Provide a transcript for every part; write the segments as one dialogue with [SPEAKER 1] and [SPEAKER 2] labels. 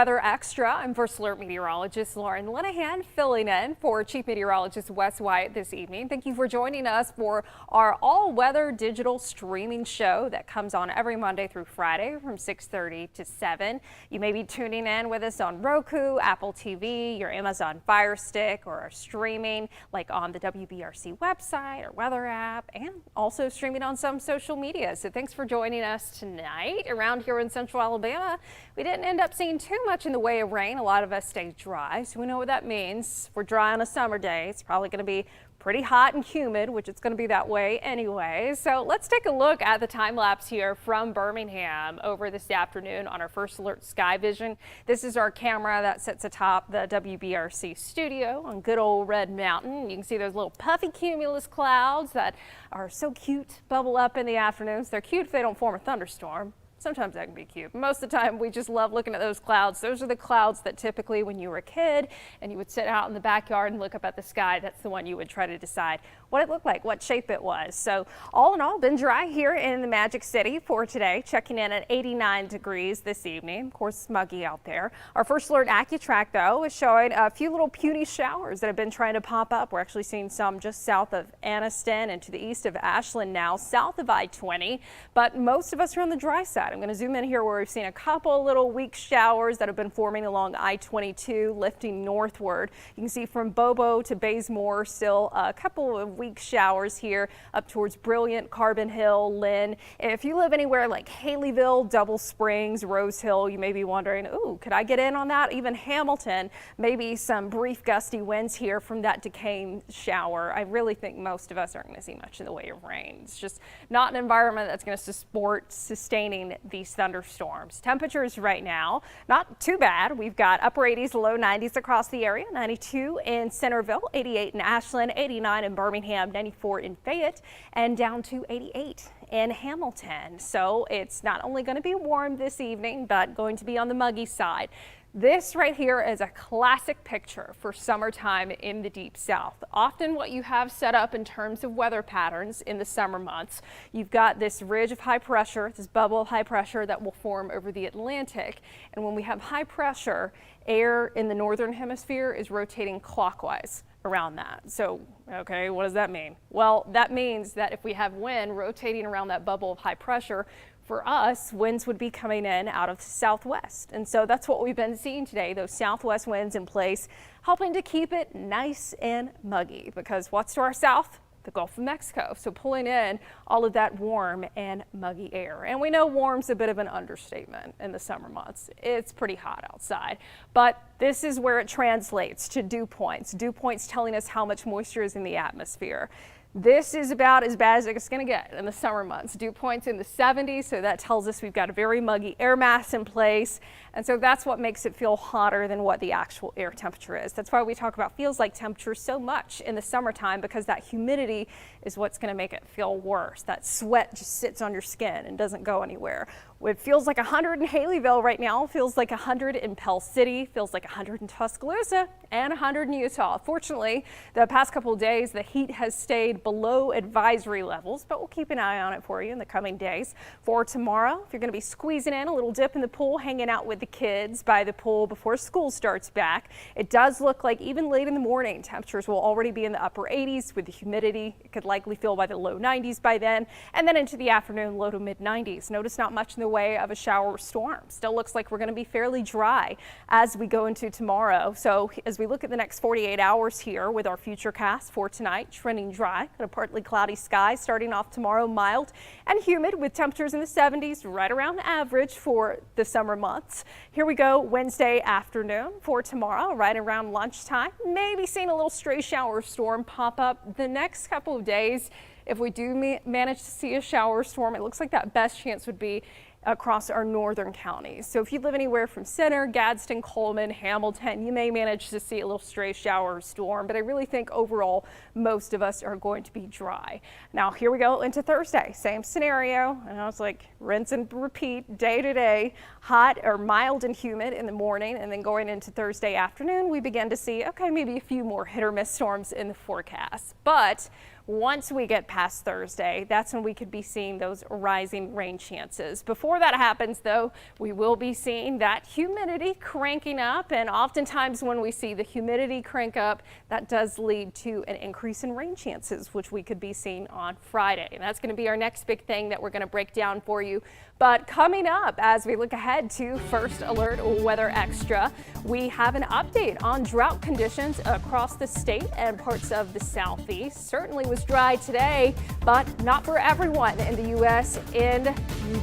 [SPEAKER 1] Weather Extra. I'm First Alert meteorologist Lauren Linehan filling in for Chief Meteorologist Wes White this evening. Thank you for joining us for our all-weather digital streaming show that comes on every Monday through Friday from 6:30 to 7. You may be tuning in with us on Roku, Apple TV, your Amazon Fire Stick, or streaming like on the WBRC website or weather app, and also streaming on some social media. So thanks for joining us tonight. Around here in Central Alabama, we didn't end up seeing too much in the way of rain. A lot of us stay dry, so we know what that means. If we're dry on a summer day, it's probably going to be pretty hot and humid, which it's going to be that way anyway. So let's take a look at the time lapse here from Birmingham over this afternoon on our First Alert Sky Vision. This is our camera that sits atop the WBRC studio on good old Red Mountain. You can see those little puffy cumulus clouds that are so cute, bubble up in the afternoons. They're cute if they don't form a thunderstorm. Sometimes that can be cute. Most of the time, we just love looking at those clouds. Those are the clouds that typically when you were a kid and you would sit out in the backyard and look up at the sky, that's the one you would try to decide what it looked like, what shape it was. So all in all, been dry here in the Magic City for today, checking in at 89 degrees this evening. Of course, muggy out there. Our First Alert AccuTrack, though, is showing a few little puny showers that have been trying to pop up. We're actually seeing some just south of Anniston and to the east of Ashland now, south of I-20, but most of us are on the dry side. I'm going to zoom in here where we've seen a couple little weak showers that have been forming along I-22, lifting northward. You can see from Bobo to Bazemore, still a couple of weak showers here up towards Brilliant, Carbon Hill, Lynn. If you live anywhere like Haleyville, Double Springs, Rose Hill, you may be wondering, ooh, could I get in on that? Even Hamilton, maybe some brief gusty winds here from that decaying shower. I really think most of us aren't going to see much in the way of rain. It's just not an environment that's going to support sustaining these thunderstorms. Temperatures right now, not too bad. We've got upper 80s, low 90s across the area. 92 in Centerville, 88 in Ashland, 89 in Birmingham, 94 in Fayette, and down to 88 in Hamilton. So it's not only going to be warm this evening, but going to be on the muggy side. This right here is a classic picture for summertime in the Deep South. Often what you have set up in terms of weather patterns in the summer months, you've got this ridge of high pressure, this bubble of high pressure that will form over the Atlantic. And when we have high pressure, air in the northern hemisphere is rotating clockwise around that. So, okay, what does that mean? Well, that means that if we have wind rotating around that bubble of high pressure, for us, winds would be coming in out of the southwest. And so that's what we've been seeing today, those southwest winds in place, helping to keep it nice and muggy, because what's to our south? The Gulf of Mexico. So pulling in all of that warm and muggy air. And we know warm's a bit of an understatement in the summer months. It's pretty hot outside, but this is where it translates to dew points. Dew points telling us how much moisture is in the atmosphere. This is about as bad as it's going to get in the summer months. Dew points in the 70s, so that tells us we've got a very muggy air mass in place. And so that's what makes it feel hotter than what the actual air temperature is. That's why we talk about feels like temperature so much in the summertime, because that humidity is what's going to make it feel worse. That sweat just sits on your skin and doesn't go anywhere. It feels like 100 in Haleyville right now, feels like 100 in Pell City, feels like 100 in Tuscaloosa, and 100 in Utah. Fortunately, the past couple of days, the heat has stayed below advisory levels, but we'll keep an eye on it for you in the coming days. For tomorrow, if you're going to be squeezing in a little dip in the pool, hanging out with the kids by the pool before school starts back, it does look like even late in the morning, temperatures will already be in the upper 80s with the humidity. It could likely feel by the low 90s by then, and then into the afternoon, low to mid 90s. Notice not much in the way of a shower or storm. Still looks like we're going to be fairly dry as we go into tomorrow. So as we look at the next 48 hours here with our futurecast for tonight, trending dry, a partly cloudy sky starting off tomorrow, mild and humid with temperatures in the 70s, right around average for the summer months. Here we go Wednesday afternoon for tomorrow, right around lunchtime. Maybe seeing a little stray shower or storm pop up the next couple of days. If we do manage to see a shower or storm, it looks like that best chance would be across our northern counties. So if you live anywhere from Center, Gadsden, Coleman, Hamilton, you may manage to see a little stray shower or storm, but I really think overall most of us are going to be dry. Now here we go into Thursday, same scenario. I know it's like rinse and repeat day to day, hot or mild and humid in the morning, and then going into Thursday afternoon, we begin to see, okay, maybe a few more hit or miss storms in the forecast. But Once we get past Thursday, that's when we could be seeing those rising rain chances. Before that happens, though, we will be seeing that humidity cranking up, and oftentimes when we see the humidity crank up, that does lead to an increase in rain chances, which we could be seeing on Friday. And that's going to be our next big thing that we're going to break down for you. But coming up, as we look ahead to First Alert Weather Extra, we have an update on drought conditions across the state and parts of the southeast. Certainly was dry today, but not for everyone in the U.S. In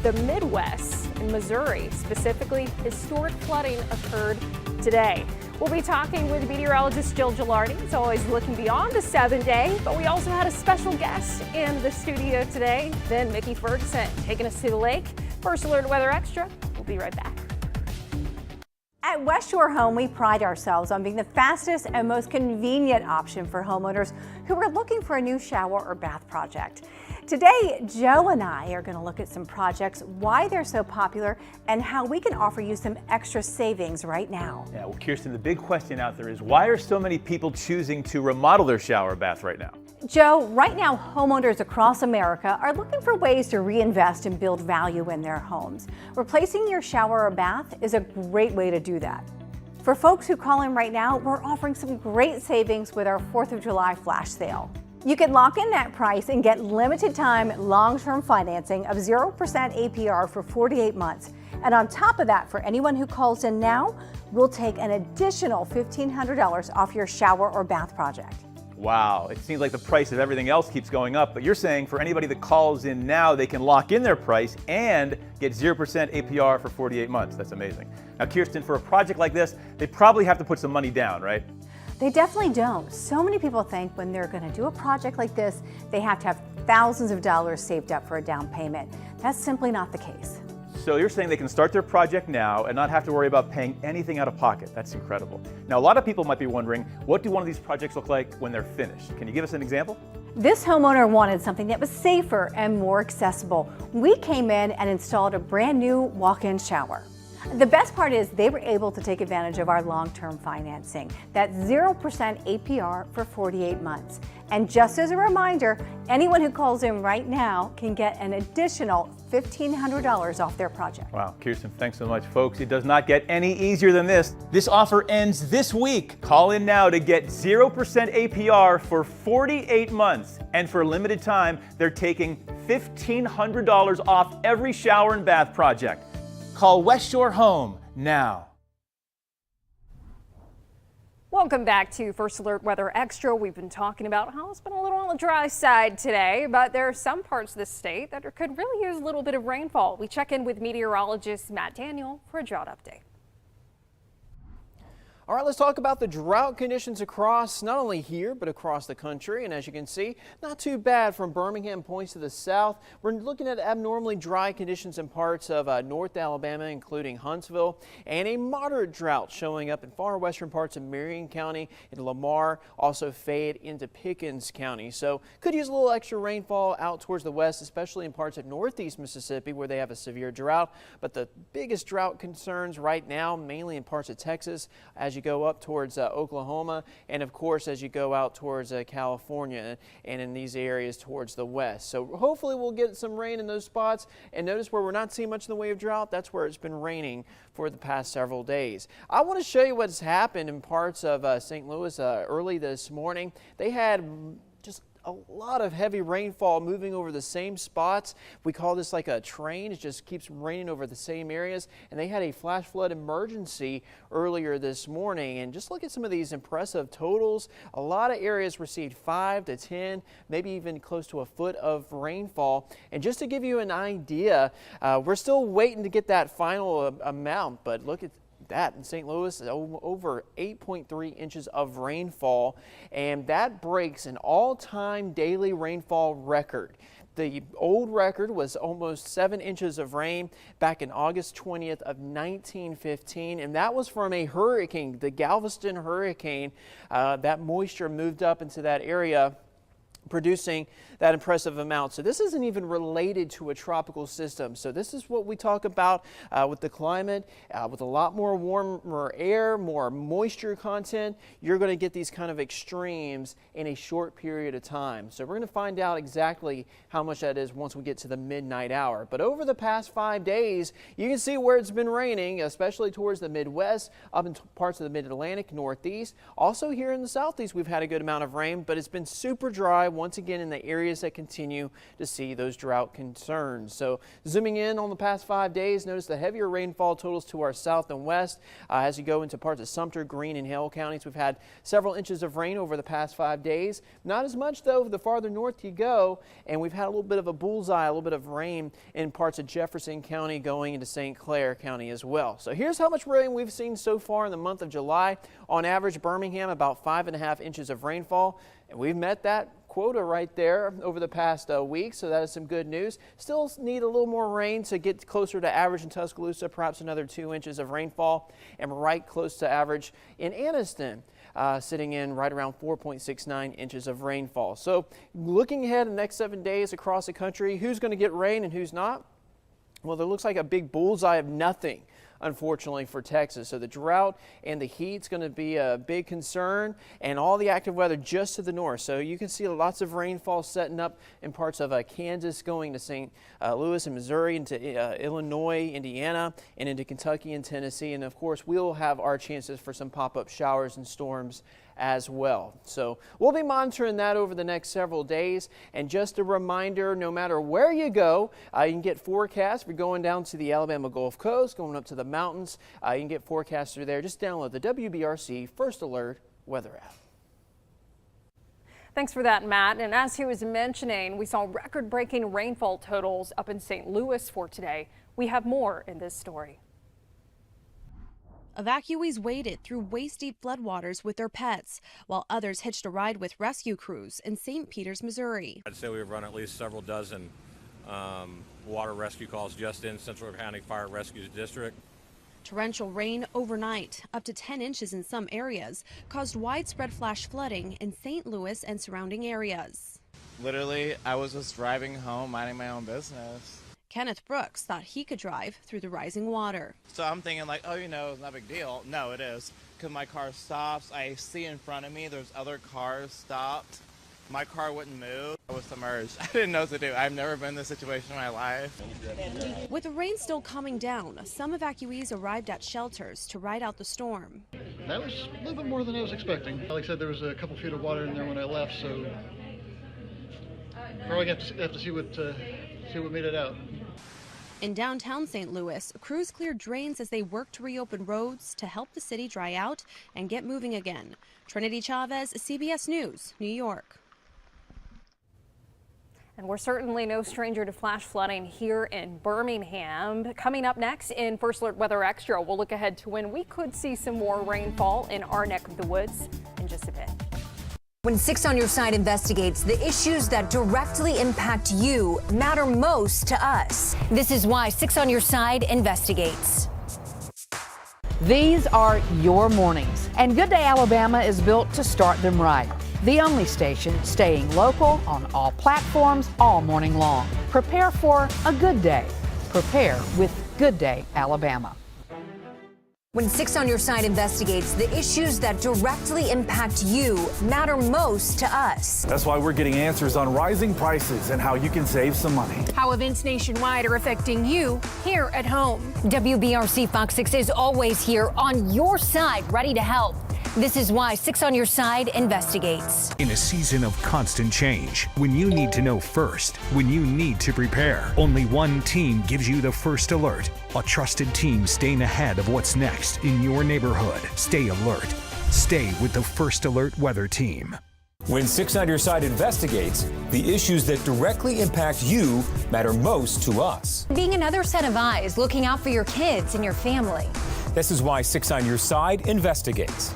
[SPEAKER 1] the Midwest, in Missouri specifically, historic flooding occurred today. We'll be talking with meteorologist Jill Gilardi. It's always looking beyond the 7-day, but we also had a special guest in the studio today, then Mickey Ferguson, taking us to the lake. First Alert Weather Extra. We'll be right back.
[SPEAKER 2] At West Shore Home, we pride ourselves on being the fastest and most convenient option for homeowners who are looking for a new shower or bath project. Today, Joe and I are going to look at some projects, why they're so popular, and how we can offer you some extra savings right now.
[SPEAKER 3] Yeah, well, Kirsten, the big question out there is why are so many people choosing to remodel their shower or bath right now?
[SPEAKER 2] Joe, right now homeowners across America are looking for ways to reinvest and build value in their homes. Replacing your shower or bath is a great way to do that. For folks who call in right now, we're offering some great savings with our 4th of July flash sale. You can lock in that price and get limited time long-term financing of 0% APR for 48 months. And on top of that, for anyone who calls in now, we'll take an additional $1,500 off your shower or bath project.
[SPEAKER 3] Wow, it seems like the price of everything else keeps going up, but you're saying for anybody that calls in now, they can lock in their price and get 0% APR for 48 months. That's amazing. Now, Kirsten, for a project like this, they probably have to put some money down, right?
[SPEAKER 2] They definitely don't. So many people think when they're going to do a project like this, they have to have thousands of dollars saved up for a down payment. That's simply not the case.
[SPEAKER 3] So you're saying they can start their project now and not have to worry about paying anything out of pocket. That's incredible. Now, a lot of people might be wondering, what do one of these projects look like when they're finished? Can you give us an example?
[SPEAKER 2] This homeowner wanted something that was safer and more accessible. We came in and installed a brand new walk-in shower. The best part is they were able to take advantage of our long-term financing. That's 0% APR for 48 months. And just as a reminder, anyone who calls in right now can get an additional $1,500 off their project.
[SPEAKER 3] Wow, Kirsten, thanks so much, folks. It does not get any easier than this. This offer ends this week. Call in now to get 0% APR for 48 months. And for a limited time, they're taking $1,500 off every shower and bath project. Call West Shore Home now.
[SPEAKER 1] Welcome back to First Alert Weather Extra. We've been talking about how it's been a little on the dry side today, but there are some parts of the state that could really use a little bit of rainfall. We check in with meteorologist Matt Daniel for a drought update.
[SPEAKER 4] All right, let's talk about the drought conditions across, not only here, but across the country. And as you can see, not too bad from Birmingham points to the south. We're looking at abnormally dry conditions in parts of North Alabama, including Huntsville, and a moderate drought showing up in far western parts of Marion County, in Lamar, also Fayette into Pickens County. So could use a little extra rainfall out towards the west, especially in parts of northeast Mississippi where they have a severe drought. But the biggest drought concerns right now, mainly in parts of Texas, as you go up towards Oklahoma, and of course as you go out towards California and in these areas towards the west. So hopefully we'll get some rain in those spots, and notice where we're not seeing much in the way of drought, that's where it's been raining for the past several days. I want to show you what's happened in parts of St. Louis early this morning. They had just a lot of heavy rainfall moving over the same spots. We call this like a train. It just keeps raining over the same areas. And they had a flash flood emergency earlier this morning. And just look at some of these impressive totals. A lot of areas received 5 to 10, maybe even close to a foot of rainfall. And just to give you an idea, we're still waiting to get that final amount, but look at that in St. Louis, over 8.3 inches of rainfall, and that breaks an all-time daily rainfall record. The old record was almost 7 inches of rain back in August 20th of 1915, and that was from a hurricane, the Galveston hurricane. That moisture moved up into that area producing that impressive amount. So this isn't even related to a tropical system. So this is what we talk about with the climate, with a lot more warmer air, more moisture content. You're going to get these kind of extremes in a short period of time. So we're going to find out exactly how much that is once we get to the midnight hour. But over the past 5 days, you can see where it's been raining, especially towards the Midwest, up in parts of the Mid-Atlantic, Northeast. Also here in the Southeast, we've had a good amount of rain, but it's been super dry once again in the areas that continue to see those drought concerns. So zooming in on the past 5 days, notice the heavier rainfall totals to our south and west. As you go into parts of Sumter, Greene, and Hale counties, we've had several inches of rain over the past 5 days. Not as much though the farther north you go, and we've had a little bit of a bullseye, a little bit of rain in parts of Jefferson County going into St. Clair County as well. So here's how much rain we've seen so far in the month of July. On average, Birmingham about 5.5 inches of rainfall, and we've met that quota right there over the past week, so that is some good news. Still need a little more rain to get closer to average in Tuscaloosa, perhaps another 2 inches of rainfall, and right close to average in Anniston, sitting in right around 4.69 inches of rainfall. So looking ahead in the next 7 days across the country, who's going to get rain and who's not? Well, there looks like a big bullseye of nothing, unfortunately, for Texas. So the drought and the heat's going to be a big concern, and all the active weather just to the north. So you can see lots of rainfall setting up in parts of Kansas, going to St. Louis and Missouri, into Illinois, Indiana, and into Kentucky and Tennessee. And of course, we'll have our chances for some pop-up showers and storms as well. So we'll be monitoring that over the next several days. And just a reminder, no matter where you go, you can get forecasts. If you're going down to the Alabama Gulf Coast, going up to the mountains, you can get forecasts through there. Just download the WBRC First Alert weather app.
[SPEAKER 1] Thanks for that, Matt. And as he was mentioning, we saw record-breaking rainfall totals up in St. Louis for today. We have more in this story.
[SPEAKER 5] Evacuees waded through waist-deep floodwaters with their pets, while others hitched a ride with rescue crews in St. Peters, Missouri.
[SPEAKER 6] I'd say we've run at least several dozen water rescue calls just in Central County Fire Rescue District.
[SPEAKER 5] Torrential rain overnight, up to 10 inches in some areas, caused widespread flash flooding in St. Louis and surrounding areas.
[SPEAKER 7] Literally, I was just driving home, minding my own business.
[SPEAKER 5] Kenneth Brooks thought he could drive through the rising water.
[SPEAKER 7] So I'm thinking like, oh, you know, it's not a big deal. No, it is. Because my car stops. I see in front of me there's other cars stopped. My car wouldn't move. I was submerged. I didn't know what to do. I've never been in this situation in my life.
[SPEAKER 5] With the rain still coming down, some evacuees arrived at shelters to ride out the storm.
[SPEAKER 8] That was a little bit more than I was expecting. Like I said, there was a couple feet of water in there when I left, so probably have to see what made it out.
[SPEAKER 5] In downtown St. Louis, crews cleared drains as they worked to reopen roads to help the city dry out and get moving again. Trinity Chavez, CBS News, New York.
[SPEAKER 1] And we're certainly no stranger to flash flooding here in Birmingham. Coming up next in First Alert Weather Extra, we'll look ahead to when we could see some more rainfall in our neck of the woods in just a bit.
[SPEAKER 9] When 6 on Your Side investigates, the issues that directly impact you matter most to us. This is why 6 on Your Side investigates.
[SPEAKER 10] These are your mornings, and Good Day Alabama is built to start them right. The only station staying local on all platforms all morning long. Prepare for a good day. Prepare with Good Day Alabama.
[SPEAKER 9] When 6 on Your Side investigates, the issues that directly impact you matter most to us.
[SPEAKER 11] That's why we're getting answers on rising prices and how you can save some money.
[SPEAKER 12] How events nationwide are affecting you here at home.
[SPEAKER 9] WBRC Fox 6 is always here on your side, ready to help. This is why 6 on Your Side investigates.
[SPEAKER 13] In a season of constant change, when you need to know first, when you need to prepare, only one team gives you the first alert. A trusted team staying ahead of what's next in your neighborhood. Stay alert. Stay with the First Alert Weather Team.
[SPEAKER 14] When 6 on Your Side investigates, the issues that directly impact you matter most to us.
[SPEAKER 9] Being another set of eyes looking out for your kids and your family.
[SPEAKER 14] This is why 6 on Your Side investigates.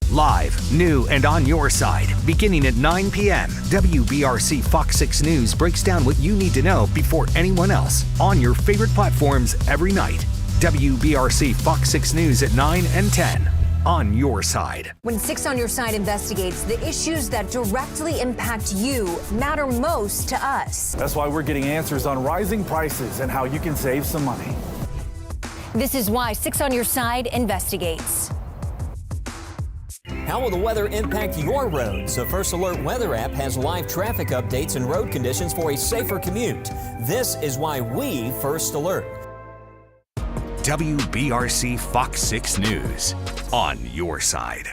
[SPEAKER 13] Live, new, and on your side, beginning at 9 p.m., WBRC Fox 6 News breaks down what you need to know before anyone else on your favorite platforms every night. WBRC Fox 6 News at 9 and 10 On Your Side.
[SPEAKER 9] When 6 on Your Side investigates, the issues that directly impact you matter most to us.
[SPEAKER 11] That's why we're getting answers on rising prices and how you can save some money.
[SPEAKER 9] This is why 6 on Your Side investigates.
[SPEAKER 15] How will the weather impact your roads? The First Alert Weather app has live traffic updates and road conditions for a safer commute. This is why we First Alert.
[SPEAKER 13] WBRC Fox 6 News. On Your Side.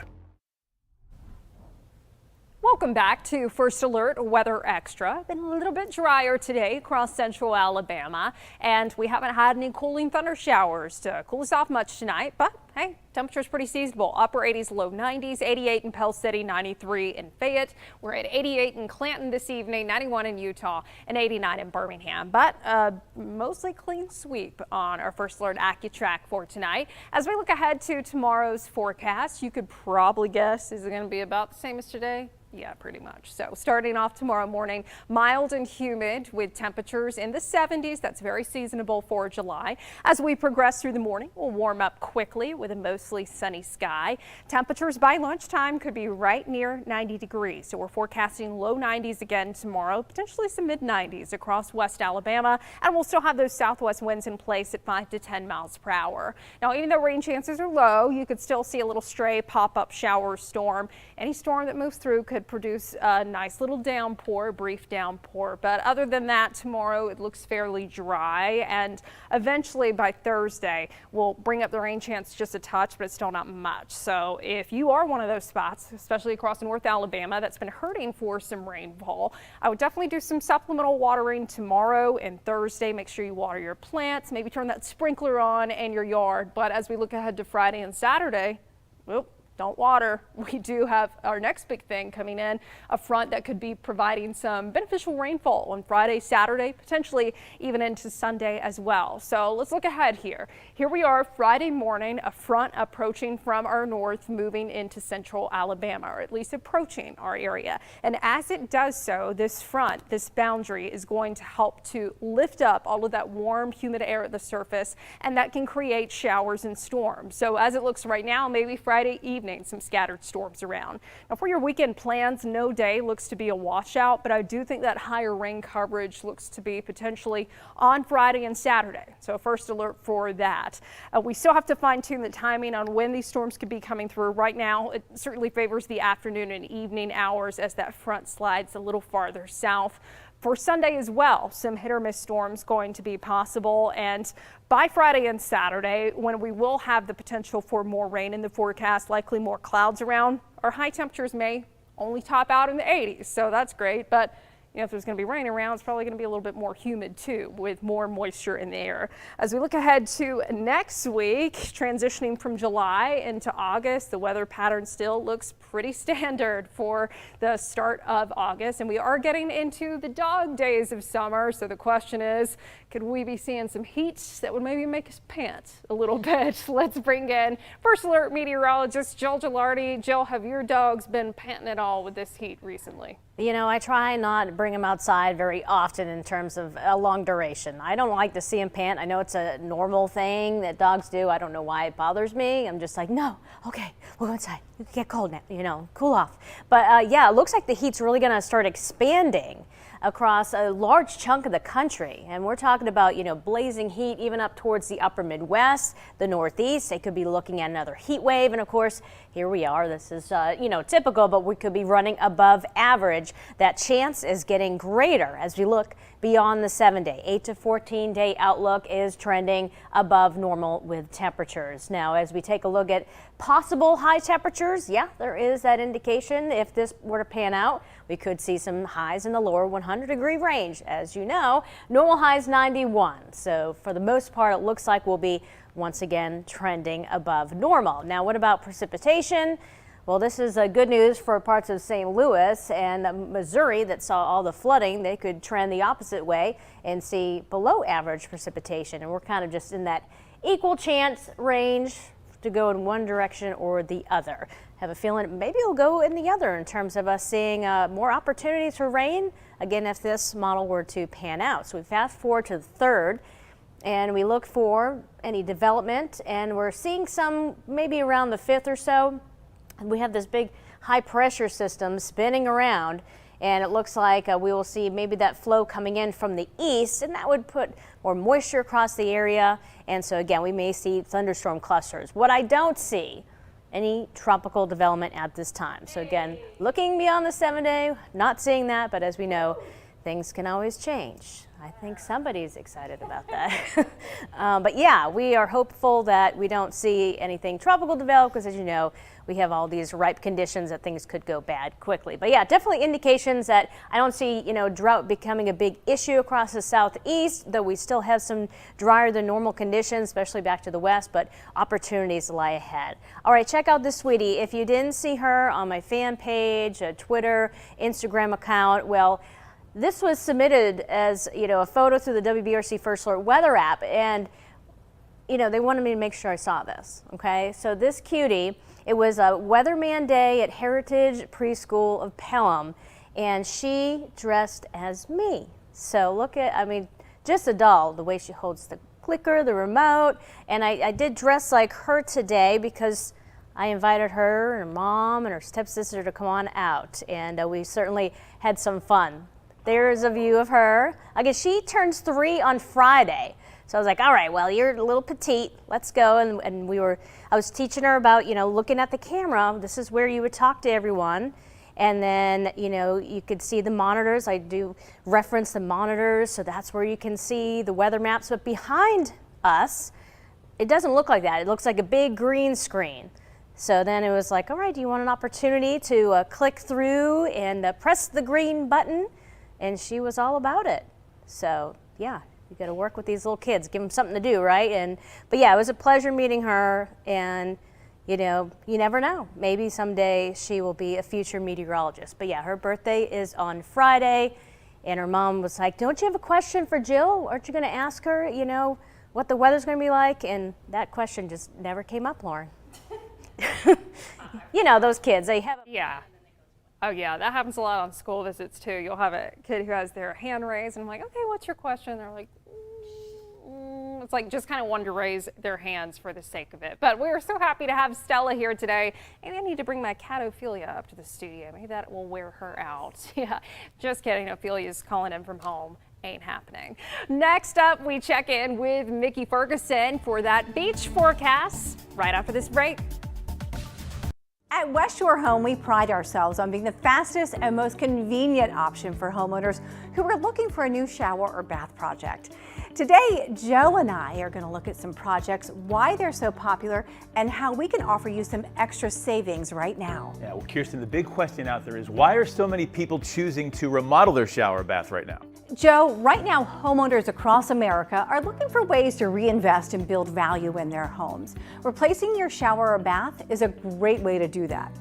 [SPEAKER 1] Welcome back to First Alert Weather Extra. Been a little bit drier today across central Alabama, and we haven't had any cooling thunder showers to cool us off much tonight, but hey, temperature's pretty seasonable. Upper 80s, low 90s, 88 in Pell City, 93 in Fayette. We're at 88 in Clanton this evening, 91 in Utah, and 89 in Birmingham. But mostly clean sweep on our First Alert AccuTrack for tonight. As we look ahead to tomorrow's forecast, you could probably guess, is it going to be about the same as today? Yeah, pretty much. So starting off tomorrow morning, mild and humid with temperatures in the 70s. That's very seasonable for July. As we progress through the morning, we'll warm up quickly with a mostly sunny sky. Temperatures by lunchtime could be right near 90 degrees. So we're forecasting low 90s again tomorrow, potentially some mid 90s across West Alabama. And we'll still have those southwest winds in place at 5 to 10 miles per hour. Now, even though rain chances are low, you could still see a little stray pop-up shower storm. Any storm that moves through could produce a nice little downpour, brief downpour. But other than that, tomorrow it looks fairly dry, and eventually by Thursday we'll bring up the rain chance just a touch, but it's still not much. So if you are one of those spots, especially across North Alabama, that's been hurting for some rainfall, I would definitely do some supplemental watering tomorrow and Thursday. Make sure you water your plants, maybe turn that sprinkler on in your yard. But as we look ahead to Friday and Saturday, well, don't water. We do have our next big thing coming in, a front that could be providing some beneficial rainfall on Friday, Saturday, potentially even into Sunday as well. So let's look ahead here. Here we are Friday morning, a front approaching from our north, moving into central Alabama, or at least approaching our area. And as it does so, this front, this boundary is going to help to lift up all of that warm, humid air at the surface, and that can create showers and storms. So as it looks right now, maybe Friday evening, some scattered storms around. Now for your weekend plans, no day looks to be a washout, but I do think that higher rain coverage looks to be potentially on Friday and Saturday. So first alert for that. We still have to fine tune the timing on when these storms could be coming through. Right now, it certainly favors the afternoon and evening hours as that front slides a little farther south. For Sunday as well, some hit or miss storms going to be possible, and by Friday and Saturday, when we will have the potential for more rain in the forecast, likely more clouds around, our high temperatures may only top out in the 80s, so that's great. But you know, if there's going to be rain around, it's probably going to be a little bit more humid too, with more moisture in the air. As we look ahead to next week, transitioning from July into August, the weather pattern still looks pretty standard for the start of August, and we are getting into the dog days of summer. So the question is, could we be seeing some heat that would maybe make us pant a little bit? Let's bring in First Alert meteorologist Jill Gilardi. Jill, have your dogs been panting at all with this heat recently?
[SPEAKER 16] You know, I try not to bring them outside very often in terms of a long duration. I don't like to see them pant. I know it's a normal thing that dogs do. I don't know why it bothers me. I'm just like, no, okay, we'll go inside. You can get cold now, you know, cool off. But yeah, it looks like the heat's really going to start expanding across a large chunk of the country. And we're talking about, you know, blazing heat even up towards the upper Midwest, the Northeast. They could be looking at another heat wave. And of course, here we are. This is, you know, typical, but we could be running above average. That chance is getting greater as we look beyond the 7-day. 8 to 14-day outlook is trending above normal with temperatures. Now, as we take a look at possible high temperatures, yeah, there is that indication. If this were to pan out, we could see some highs in the lower 100-degree range. As you know, normal highs 91. So for the most part, it looks like we'll be once again trending above normal. Now, what about precipitation? Well, this is good news for parts of St. Louis and Missouri that saw all the flooding. They could trend the opposite way and see below average precipitation. And we're kind of just in that equal chance range to go in one direction or the other. Have a feeling maybe it'll go in the other in terms of us seeing more opportunities for rain, again, if this model were to pan out. So we fast forward to the 3rd. and we look for any development, and we're seeing some maybe around the 5th or so. We have this big high pressure system spinning around, and it looks like we will see maybe that flow coming in from the east, and that would put more moisture across the area, and so again we may see thunderstorm clusters. What I don't see, any tropical development at this time. So again, looking beyond the 7-day, not seeing that, but as we know, things can always change. I think somebody's excited about that. But yeah, we are hopeful that we don't see anything tropical develop, because as you know, we have all these ripe conditions that things could go bad quickly. But yeah, definitely indications that I don't see, drought becoming a big issue across the southeast, though we still have some drier than normal conditions, especially back to the west, but opportunities lie ahead. All right, check out this sweetie. If you didn't see her on my fan page, Twitter, Instagram account, well, this was submitted as, a photo through the WBRC First Alert weather app, and, they wanted me to make sure I saw this, okay? So this cutie, it was a Weatherman Day at Heritage Preschool of Pelham, and she dressed as me. So look at, just a doll, the way she holds the clicker, the remote, and I did dress like her today because I invited her and her mom and her stepsister to come on out, and we certainly had some fun. There's a view of her. I guess she turns 3 on Friday. So I was like, all right, well, you're a little petite. Let's go. And I was teaching her about, looking at the camera. This is where you would talk to everyone. And then, you could see the monitors. I do reference the monitors. So that's where you can see the weather maps. But behind us, it doesn't look like that. It looks like a big green screen. So then it was like, all right, do you want an opportunity to click through and press the green button? And she was all about it. So yeah, you got to work with these little kids, give them something to do, right? But yeah, it was a pleasure meeting her, and you never know. Maybe someday she will be a future meteorologist. But yeah, her birthday is on Friday, and her mom was like, don't you have a question for Jill? Aren't you going to ask her, what the weather's going to be like? And that question just never came up, Lauren. Those kids, they have
[SPEAKER 1] Yeah. Oh yeah, that happens a lot on school visits too. You'll have a kid who has their hand raised, and I'm like, okay, what's your question? They're like, It's like just kind of wanted to raise their hands for the sake of it. But we're so happy to have Stella here today, and I need to bring my cat Ophelia up to the studio. Maybe that will wear her out. Yeah, just kidding. Ophelia's calling in from home. Ain't happening. Next up, we check in with Mickey Ferguson for that beach forecast right after this break.
[SPEAKER 2] At West Shore Home, we pride ourselves on being the fastest and most convenient option for homeowners who are looking for a new shower or bath project. Today, Joe and I are going to look at some projects, why they're so popular, and how we can offer you some extra savings right now.
[SPEAKER 3] Yeah, well, Kirsten, the big question out there is, why are so many people choosing to remodel their shower or bath right now?
[SPEAKER 2] Joe, right now homeowners across America are looking for ways to reinvest and build value in their homes. Replacing your shower or bath is a great way to do that.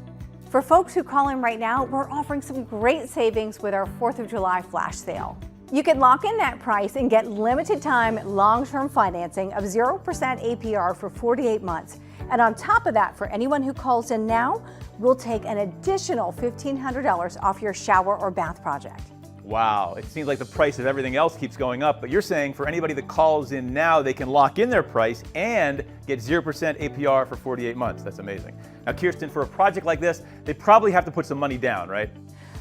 [SPEAKER 2] For folks who call in right now, we're offering some great savings with our 4th of July flash sale. You can lock in that price and get limited time long-term financing of 0% APR for 48 months. And on top of that, for anyone who calls in now, we'll take an additional $1,500 off your shower or bath project.
[SPEAKER 3] Wow, it seems like the price of everything else keeps going up, but you're saying for anybody that calls in now, they can lock in their price and get 0% APR for 48 months. That's amazing. Now, Kirsten, for a project like this, they probably have to put some money down, right?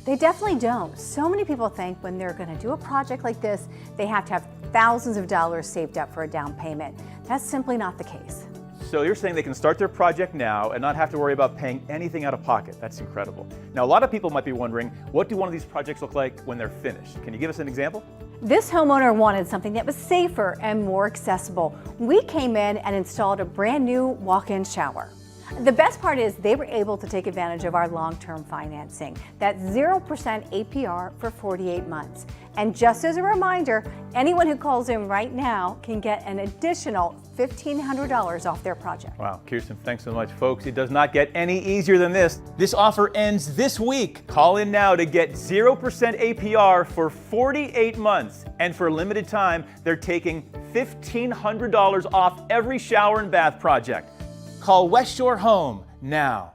[SPEAKER 2] They definitely don't. So many people think when they're going to do a project like this, they have to have thousands of dollars saved up for a down payment. That's simply not the case.
[SPEAKER 3] So you're saying they can start their project now and not have to worry about paying anything out of pocket. That's incredible. Now, a lot of people might be wondering, what do one of these projects look like when they're finished? Can you give us an example?
[SPEAKER 2] This homeowner wanted something that was safer and more accessible. We came in and installed a brand new walk-in shower. The best part is they were able to take advantage of our long-term financing. That's 0% APR for 48 months. And just as a reminder, anyone who calls in right now can get an additional $1,500 off their project.
[SPEAKER 3] Wow, Kirsten, thanks so much, folks. It does not get any easier than this. This offer ends this week. Call in now to get 0% APR for 48 months. And for a limited time, they're taking $1,500 off every shower and bath project. Call West Shore Home now.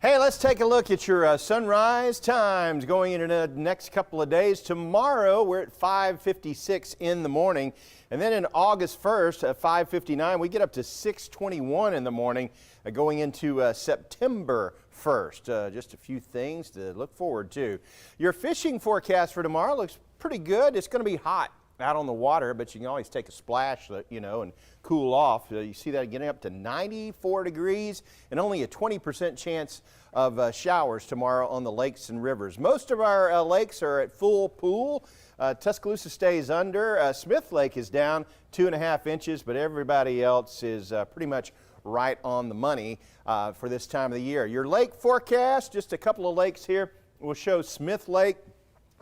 [SPEAKER 17] Hey, let's take a look at your sunrise times going into the next couple of days. Tomorrow, we're at 5:56 in the morning. And then in August 1st at 5:59, we get up to 6:21 in the morning going into September 1st. Just a few things to look forward to. Your fishing forecast for tomorrow looks pretty good. It's going to be hot out on the water, but you can always take a splash, and cool off. You see that getting up to 94 degrees and only a 20% chance of showers tomorrow on the lakes and rivers. Most of our lakes are at full pool. Tuscaloosa stays under. Smith Lake is down 2.5 inches, but everybody else is pretty much right on the money for this time of the year. Your lake forecast, just a couple of lakes here, will show Smith Lake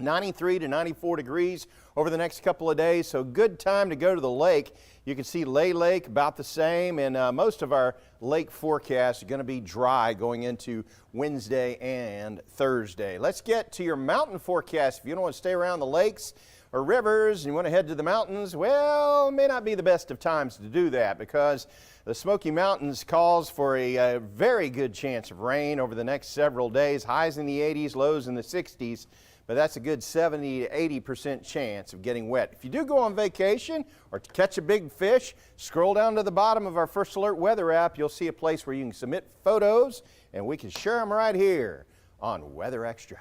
[SPEAKER 17] 93 to 94 degrees over the next couple of days, so good time to go to the lake. You can see Lay Lake about the same, and most of our lake forecasts are going to be dry going into Wednesday and Thursday. Let's get to your mountain forecast. If you don't want to stay around the lakes or rivers and you want to head to the mountains, well, it may not be the best of times to do that because the Smoky Mountains calls for a very good chance of rain over the next several days. Highs in the 80s, lows in the 60s. But that's a good 70 to 80% chance of getting wet. If you do go on vacation or to catch a big fish, scroll down to the bottom of our First Alert weather app. You'll see a place where you can submit photos, and we can share them right here on Weather Extra.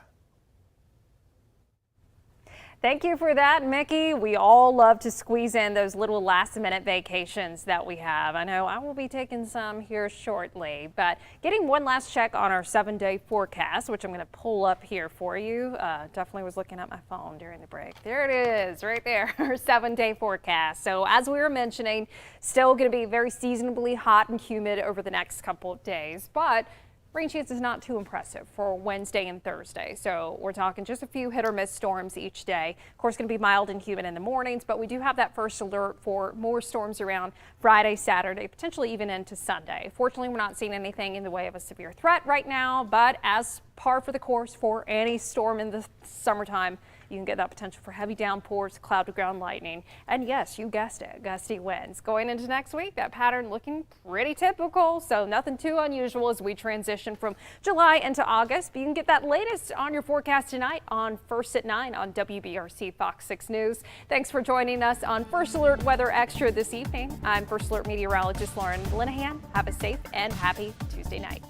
[SPEAKER 1] Thank you for that, Mickey. We all love to squeeze in those little last-minute vacations that we have. I know I will be taking some here shortly, but getting one last check on our 7-day forecast, which I'm going to pull up here for you. Definitely was looking at my phone during the break. There it is, right there, our 7-day forecast. So as we were mentioning, still going to be very seasonably hot and humid over the next couple of days, but rain chance is not too impressive for Wednesday and Thursday. So we're talking just a few hit or miss storms each day. Of course, going to be mild and humid in the mornings, but we do have that first alert for more storms around Friday, Saturday, potentially even into Sunday. Fortunately, we're not seeing anything in the way of a severe threat right now, but as par for the course for any storm in the summertime, you can get that potential for heavy downpours, cloud to ground lightning, and yes, you guessed it, gusty winds. Going into next week, that pattern looking pretty typical, so nothing too unusual as we transition from July into August. But you can get that latest on your forecast tonight on First at 9 on WBRC Fox 6 News. Thanks for joining us on First Alert Weather Extra this evening. I'm First Alert meteorologist Lauren Linehan. Have a safe and happy Tuesday night.